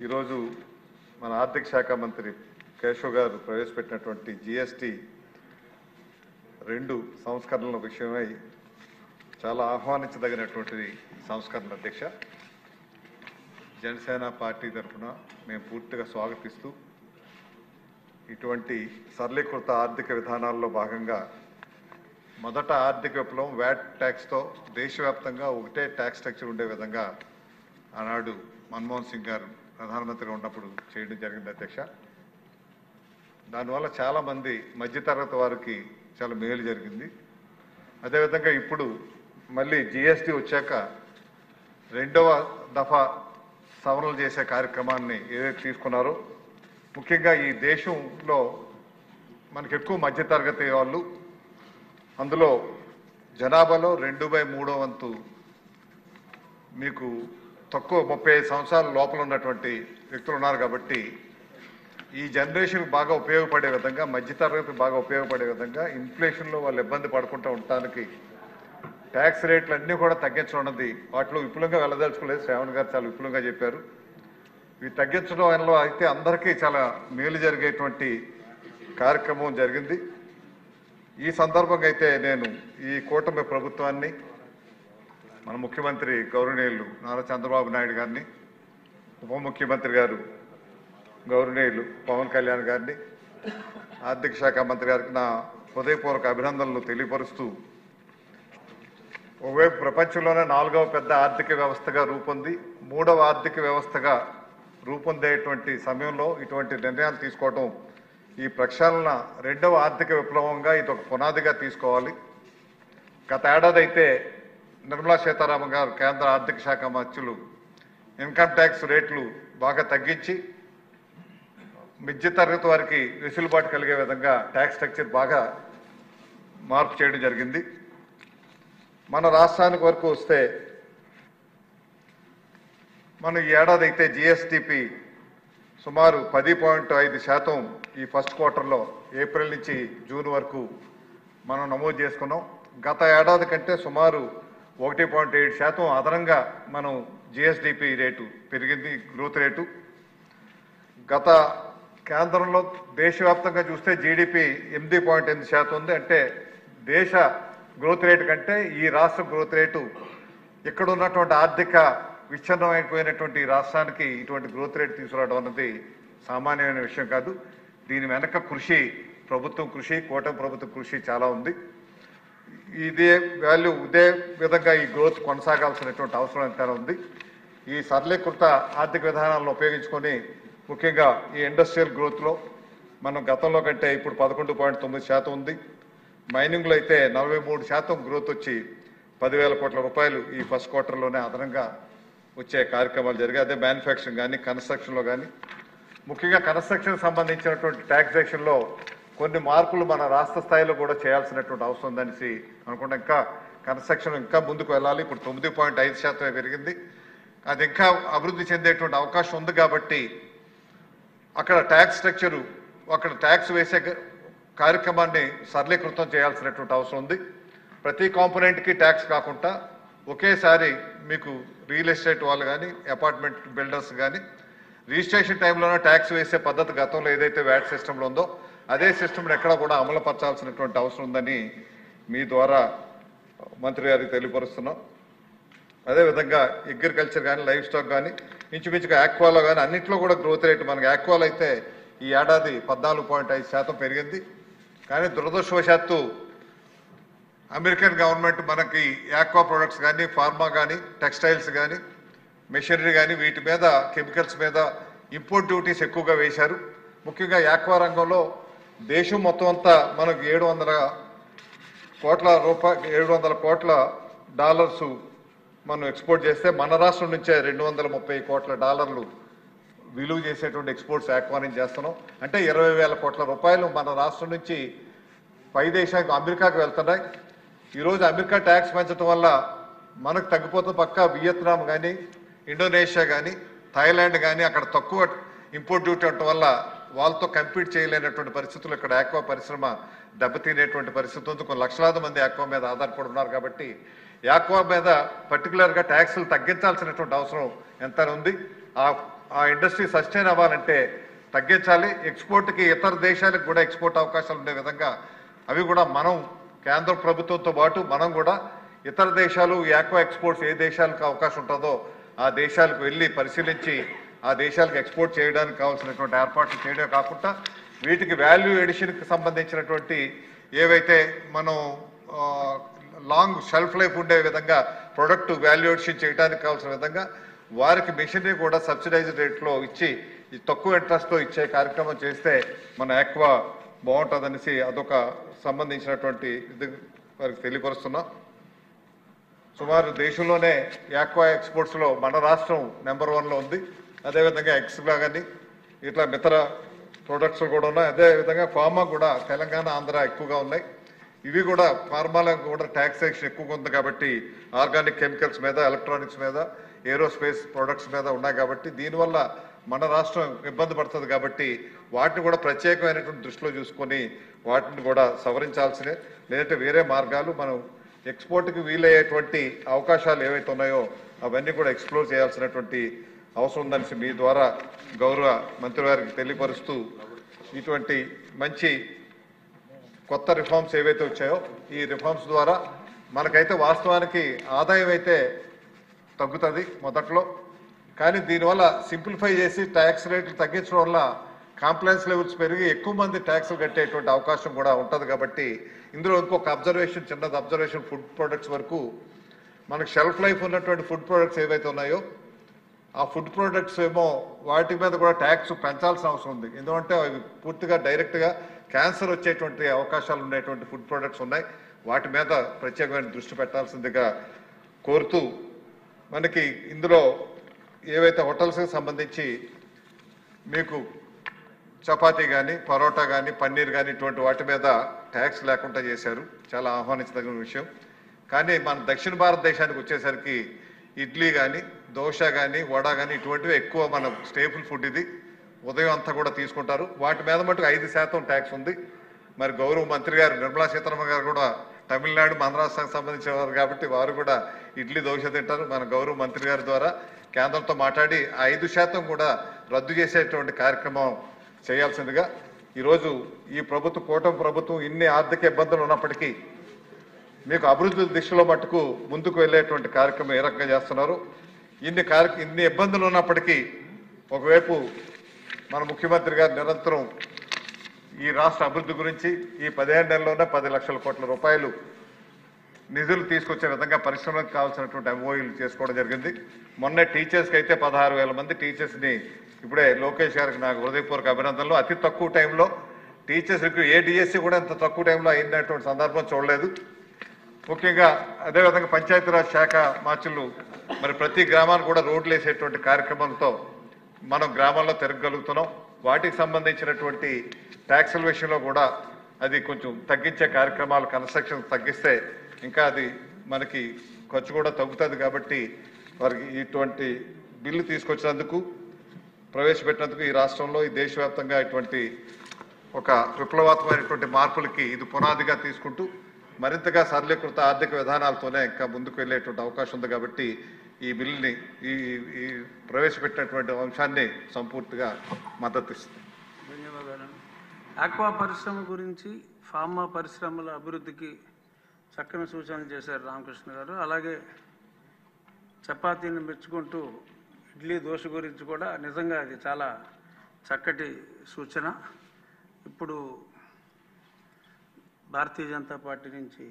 ఈరోజు మన ఆర్థిక శాఖ మంత్రి కేశవ్ గారు ప్రవేశపెట్టినటువంటి జీఎస్టీ 2 సంస్కరణల విషయమై చాలా ఆహ్వానించదగినటువంటి సంస్కరణ అధ్యక్ష. జనసేన పార్టీ తరఫున మేము పూర్తిగా స్వాగతిస్తూ ఇటువంటి సరళీకృత ఆర్థిక విధానాల్లో భాగంగా మొదట ఆర్థిక విప్లవం వ్యాట్ ట్యాక్స్తో దేశవ్యాప్తంగా ఒకటే ట్యాక్స్ స్ట్రక్చర్ ఉండే విధంగా ఆనాడు మన్మోహన్ సింగ్ గారు ప్రధానమంత్రిగా ఉన్నప్పుడు చేయడం జరిగింది అధ్యక్ష. దానివల్ల చాలామంది మధ్యతరగతి వారికి చాలా మేలు జరిగింది. అదేవిధంగా ఇప్పుడు మళ్ళీ జీఎస్టీ వచ్చాక 2వ దఫా సవరణలు చేసే కార్యక్రమాన్ని ఏదైతే తీసుకున్నారో, ముఖ్యంగా ఈ దేశంలో మనకు ఎక్కువ మధ్యతరగతి వాళ్ళు, అందులో జనాభాలో 2/3 వంతు మీకు తక్కువ 35 సంవత్సరాల లోపల ఉన్నటువంటి వ్యక్తులు ఉన్నారు. కాబట్టి ఈ జనరేషన్ బాగా ఉపయోగపడే విధంగా, మధ్యతరగతి బాగా ఉపయోగపడే విధంగా, ఇన్ఫ్లేషన్లో వాళ్ళు ఇబ్బంది పడుకుంటూ ఉండటానికి ట్యాక్స్ రేట్లు అన్నీ కూడా తగ్గించడం ఉన్నది. వాటిలో విపులంగా వెళ్ళదలుచుకోలేదు. శ్రావణ్ గారు చాలా విపులంగా చెప్పారు. ఇవి తగ్గించడం వల్ల అయితే అందరికీ చాలా మేలు జరిగేటువంటి కార్యక్రమం జరిగింది. ఈ సందర్భంగా అయితే నేను ఈ కూటమి ప్రభుత్వాన్ని, మన ముఖ్యమంత్రి గౌరవనీయులు నారా చంద్రబాబు నాయుడు గారిని, ఉప ముఖ్యమంత్రి గారు గౌరవనీయులు పవన్ కళ్యాణ్ గారిని, ఆర్థిక శాఖ మంత్రి గారికి నా హృదయపూర్వక అభినందనలు తెలియపరుస్తూ, ఒకవైపు ప్రపంచంలోనే 4వ పెద్ద ఆర్థిక వ్యవస్థగా రూపొంది 3వ ఆర్థిక వ్యవస్థగా రూపొందేటువంటి సమయంలో ఇటువంటి నిర్ణయాలు తీసుకోవడం, ఈ ప్రక్షాళన 2వ ఆర్థిక విప్లవంగా ఇది ఒక పునాదిగా తీసుకోవాలి. గత ఏడాది అయితే నిర్మలా సీతారామన్ గారు కేంద్ర ఆర్థిక శాఖ మంత్రులు ఇన్కమ్ ట్యాక్స్ రేట్లు బాగా తగ్గించి మధ్యతరగతి వారికి వెసులుబాటు కలిగే విధంగా ట్యాక్స్ స్ట్రక్చర్ బాగా మార్పు చేయడం జరిగింది. మన రాష్ట్రానికి వరకు వస్తే మనం ఈ ఏడాది అయితే జిఎస్టిపి సుమారు 10.5% ఈ ఫస్ట్ క్వార్టర్లో ఏప్రిల్ నుంచి జూన్ వరకు మనం నమోదు చేసుకున్నాం. గత ఏడాది కంటే సుమారు 1.7% అదనంగా మనం జిఎస్డిపి రేటు పెరిగింది, గ్రోత్ రేటు. గత కేంద్రంలో దేశవ్యాప్తంగా చూస్తే జీడిపి 8.8% ఉంది. అంటే దేశ గ్రోత్ రేటు కంటే ఈ రాష్ట్ర గ్రోత్ రేటు, ఇక్కడ ఉన్నటువంటి ఆర్థిక విచ్ఛిన్నమైపోయినటువంటి రాష్ట్రానికి ఇటువంటి గ్రోత్ రేటు తీసుకురావడం అన్నది సామాన్యమైన విషయం కాదు. దీని వెనక కృషి, ప్రభుత్వం కృషి, కూటమి ప్రభుత్వం కృషి చాలా ఉంది. ఇదే విధంగా ఈ గ్రోత్ కొనసాగాల్సినటువంటి అవసరం ఎంతైనా ఉంది. ఈ సరళీకృత ఆర్థిక విధానాలను ఉపయోగించుకొని ముఖ్యంగా ఈ ఇండస్ట్రియల్ గ్రోత్లో మనం గతంలో కంటే ఇప్పుడు 11.9% ఉంది. మైనింగ్లో అయితే 43% గ్రోత్ వచ్చి 10,000 కోట్ల రూపాయలు ఈ ఫస్ట్ క్వార్టర్లోనే అదనంగా వచ్చే కార్యక్రమాలు జరిగాయి. అదే మ్యానుఫ్యాక్చరింగ్ కానీ, కన్స్ట్రక్షన్లో కానీ, ముఖ్యంగా కన్స్ట్రక్షన్ సంబంధించినటువంటి ట్యాక్సేషన్లో కొన్ని మార్పులు మన రాష్ట్ర స్థాయిలో కూడా చేయాల్సినటువంటి అవసరం ఉందనేసి అనుకుంటా. ఇంకా కన్స్ట్రక్షన్ ఇంకా ముందుకు వెళ్ళాలి. ఇప్పుడు 9.5% పెరిగింది. అది ఇంకా అభివృద్ధి చెందేటువంటి అవకాశం ఉంది. కాబట్టి అక్కడ ట్యాక్స్ స్ట్రక్చరు, అక్కడ ట్యాక్స్ వేసే కార్యక్రమాన్ని సరళీకృతం చేయాల్సినటువంటి అవసరం ఉంది. ప్రతి కాంపోనెంట్కి ట్యాక్స్ కాకుండా ఒకేసారి మీకు రియల్ ఎస్టేట్ వాళ్ళు కానీ, అపార్ట్మెంట్ బిల్డర్స్ కానీ రిజిస్ట్రేషన్ టైంలోనే ట్యాక్స్ వేసే పద్ధతి గతంలో ఏదైతే వ్యాట్ సిస్టంలో ఉందో అదే సిస్టమ్ని ఎక్కడ కూడా అమలు పరచాల్సినటువంటి అవసరం ఉందని మీ ద్వారా మంత్రి గారికి తెలియపరుస్తున్నాం. అదేవిధంగా అగ్రికల్చర్ కానీ, లైఫ్ స్టాక్ కానీ, ఇంచుమించుగా ఆక్వాలో కానీ అన్నింటిలో కూడా గ్రోత్ రేటు, మనకి ఆక్వాలో అయితే ఈ ఏడాది 14.5% పెరిగింది. కానీ దురదృష్టవశాత్తు అమెరికన్ గవర్నమెంట్ మనకి ఆక్వా ప్రొడక్ట్స్ కానీ, ఫార్మా కానీ, టెక్స్టైల్స్ కానీ, మెషినరీ కానీ వీటి మీద, కెమికల్స్ మీద ఇంపోర్ట్ డ్యూటీస్ ఎక్కువగా వేశారు. ముఖ్యంగా ఆక్వా రంగంలో దేశం మొత్తం అంతా మనకు 700 కోట్ల డాలర్స్ మనం ఎక్స్పోర్ట్ చేస్తే, మన రాష్ట్రం నుంచే 230 కోట్ల డాలర్లు విలువ చేసేటువంటి ఎక్స్పోర్ట్స్ ఆక్వా నుంచి చేస్తున్నాం. అంటే 20,000 కోట్ల రూపాయలు మన రాష్ట్రం నుంచి పై దేశానికి, అమెరికాకు వెళ్తున్నాయి. ఈరోజు అమెరికా ట్యాక్స్ పెంచడం వల్ల మనకు తగ్గిపోతుంది. పక్క వియత్నాం కానీ, ఇండోనేషియా కానీ, థాయిలాండ్ కానీ అక్కడ తక్కువ ఇంపోర్ట్ డ్యూటీ ఉండటం వల్ల వాళ్ళతో కంపీట్ చేయలేనటువంటి పరిస్థితులు ఇక్కడ ఆక్వా పరిశ్రమ దెబ్బతినేటువంటి పరిస్థితి ఉంది. కొన్ని లక్షలాది మంది ఆక్వా మీద ఆధారపడి ఉన్నారు. కాబట్టి ఆక్వా మీద పర్టికులర్గా ట్యాక్సులు తగ్గించాల్సినటువంటి అవసరం ఎంత ఉంది. ఆ ఆ ఇండస్ట్రీ సస్టైన్ అవ్వాలంటే తగ్గించాలి. ఎక్స్పోర్ట్కి ఇతర దేశాలకు కూడా ఎక్స్పోర్ట్ అవకాశాలు ఉండే విధంగా అవి కూడా మనం కేంద్ర ప్రభుత్వంతో పాటు మనం కూడా ఇతర దేశాలు ఆక్వా ఎక్స్పోర్ట్స్ ఏ దేశాలకు అవకాశం ఉంటుందో ఆ దేశాలకు వెళ్ళి పరిశీలించి ఆ దేశాలకు ఎక్స్పోర్ట్ చేయడానికి కావాల్సినటువంటి ఏర్పాట్లు చేయడమే కాకుండా వీటికి వాల్యూ ఎడిషన్కి సంబంధించినటువంటి ఏవైతే మనం లాంగ్ షెల్ఫ్ లైఫ్ ఉండే విధంగా ప్రొడక్ట్ వాల్యూ ఎడిషన్ చేయడానికి కావాల్సిన విధంగా వారికి మెషినరీ కూడా సబ్సిడైజ్డ్ రేట్లో ఇచ్చి తక్కువ ఇంట్రెస్ట్తో ఇచ్చే కార్యక్రమం చేస్తే మన ఆక్వా బాగుంటుందనేసి అదొక సంబంధించినటువంటి ఇది వారికి తెలియపరుస్తున్నాం. సుమారు దేశంలోనే ఆక్వా ఎక్స్పోర్ట్స్లో మన రాష్ట్రం నెంబర్ 1లో ఉంది. అదేవిధంగా ఎగ్స్గా కానీ ఇట్లా ఇతర ప్రొడక్ట్స్ కూడా ఉన్నాయి. అదేవిధంగా ఫార్మా కూడా తెలంగాణ ఆంధ్ర ఎక్కువగా ఉన్నాయి. ఇవి కూడా ఫార్మాలకు కూడా ట్యాక్సేషన్ ఎక్కువగా ఉంది కాబట్టి ఆర్గానిక్ కెమికల్స్ మీద ఎలక్ట్రానిక్స్ మీద ఏరోస్పేస్ ప్రొడక్ట్స్ మీద ఉన్నాయి కాబట్టి దీనివల్ల మన రాష్ట్రం ఇబ్బంది పడుతుంది కాబట్టి వాటిని కూడా ప్రత్యేకమైనటువంటి దృష్టిలో చూసుకొని వాటిని కూడా సవరించాల్సినే, లేదంటే వేరే మార్గాలు మనం ఎక్స్పోర్ట్కి వీలయ్యేటువంటి అవకాశాలు ఏవైతే ఉన్నాయో అవన్నీ కూడా ఎక్స్ప్లోర్ చేయాల్సినటువంటి అవసరం ఉందనేసి మీ ద్వారా గౌరవ మంత్రి గారికి తెలియపరుస్తూ ఇటువంటి మంచి కొత్త రిఫార్మ్స్ ఏవైతే వచ్చాయో ఈ రిఫార్మ్స్ ద్వారా మనకైతే వాస్తవానికి ఆదాయం అయితే తగ్గుతుంది మొదట్లో, కానీ దీనివల్ల సింప్లిఫై చేసి ట్యాక్స్ రేట్లు తగ్గించడం వల్ల కాంప్లైన్స్ లెవెల్స్ పెరిగి ఎక్కువ మంది ట్యాక్సులు కట్టేటువంటి అవకాశం కూడా ఉంటుంది. కాబట్టి ఇందులో ఇంకొక అబ్జర్వేషన్, చిన్నది అబ్జర్వేషన్, ఫుడ్ ప్రొడక్ట్స్ వరకు మనకు షెల్ఫ్ లైఫ్ ఉన్నటువంటి ఫుడ్ ప్రొడక్ట్స్ ఏవైతే ఉన్నాయో ఆ ఫుడ్ ప్రొడక్ట్స్ ఏమో వాటి మీద కూడా ట్యాక్స్ పెంచాల్సిన అవసరం ఉంది. ఎందుకంటే అవి పూర్తిగా డైరెక్ట్గా క్యాన్సర్ వచ్చేటువంటి అవకాశాలు ఉండేటువంటి ఫుడ్ ప్రొడక్ట్స్ ఉన్నాయి. వాటి మీద ప్రత్యేకమైన దృష్టి పెట్టాల్సిందిగా కోరుతూ మనకి ఇందులో ఏవైతే హోటల్స్కి సంబంధించి మీకు చపాతీ కానీ పరోటా కానీ పన్నీర్ కానీ ఇటువంటి వాటి మీద ట్యాక్స్ లేకుండా చేశారు, చాలా ఆహ్వానించదగిన విషయం. కానీ మన దక్షిణ భారతదేశానికి వచ్చేసరికి ఇడ్లీ కానీ దోశ కానీ వడ కానీ ఇటువంటివి ఎక్కువ మన స్టేపుల్ ఫుడ్, ఇది ఉదయం అంతా కూడా తీసుకుంటారు. వాటి మీద మటుకు 5% ట్యాక్స్ ఉంది. మరి గౌరవ మంత్రి గారు నిర్మలా సీతారామన్ గారు కూడా తమిళనాడు మన రాష్ట్రానికి సంబంధించిన వారు కాబట్టి వారు కూడా ఇడ్లీ దోశ తింటారు. మన గౌరవ మంత్రి గారి ద్వారా కేంద్రంతో మాట్లాడి 5% కూడా రద్దు చేసేటువంటి కార్యక్రమం చేయాల్సిందిగా ఈరోజు ఈ ప్రభుత్వం, కూటమి ప్రభుత్వం ఇన్ని ఆర్థిక ఇబ్బందులు ఉన్నప్పటికీ మీకు అభివృద్ధి దిశలో మట్టుకు ముందుకు వెళ్ళేటువంటి కార్యక్రమం ఏ రకంగా చేస్తున్నారు. ఇన్ని ఇబ్బందులు ఉన్నప్పటికీ ఒకవైపు మన ముఖ్యమంత్రి గారు నిరంతరం ఈ రాష్ట్ర అభివృద్ధి గురించి ఈ 15 నెలల్లోనే 10 లక్షల కోట్ల రూపాయలు నిధులు తీసుకొచ్చే విధంగా పరిశ్రమలకు కావాల్సినటువంటి ఎంఓయూలు చేసుకోవడం జరిగింది. మొన్న టీచర్స్కి అయితే 16,000 మంది టీచర్స్ని ఇప్పుడే లోకేష్ గారికి నాకు హృదయపూర్వక అభినందనలు. అతి తక్కువ టైంలో టీచర్స్కి ఏ డిఎస్సి కూడా ఇంత తక్కువ టైంలో అయినటువంటి సందర్భం చూడలేదు. ముఖ్యంగా అదేవిధంగా పంచాయతీరాజ్ శాఖ మార్చులు మరి ప్రతి గ్రామాన్ని కూడా రోడ్లు వేసేటువంటి కార్యక్రమంతో మనం గ్రామాల్లో తిరగలుగుతున్నాం. వాటికి సంబంధించినటువంటి ట్యాక్సుల విషయంలో కూడా అది కొంచెం తగ్గించే కార్యక్రమాలు, కన్స్ట్రక్షన్ తగ్గిస్తే ఇంకా అది మనకి ఖర్చు కూడా తగ్గుతుంది. కాబట్టి వారికి ఇటువంటి బిల్లు తీసుకొచ్చినందుకు, ప్రవేశపెట్టినందుకు ఈ రాష్ట్రంలో ఈ దేశవ్యాప్తంగా ఇటువంటి ఒక విప్లవాత్మకమైనటువంటి మార్పులకి ఇది పునాదిగా తీసుకుంటూ మరింతగా సరళీకృత ఆర్థిక విధానాలతోనే ఇంకా ముందుకు వెళ్ళేటువంటి అవకాశం ఉంది. కాబట్టి ఈ బిల్లుని ఈ ప్రవేశపెట్టినటువంటి అంశాన్ని సంపూర్తిగా మద్దతు ఇస్తుంది. ధన్యవాదాలు. ఆక్వా పరిశ్రమ గురించి, ఫార్మా పరిశ్రమల అభివృద్ధికి చక్కని సూచనలు చేశారు రామకృష్ణ గారు. అలాగే చపాతీని మెచ్చుకుంటూ ఇడ్లీ దోశ గురించి కూడా నిజంగా అది చాలా చక్కటి సూచన. ఇప్పుడు భారతీయ జనతా పార్టీ నుంచి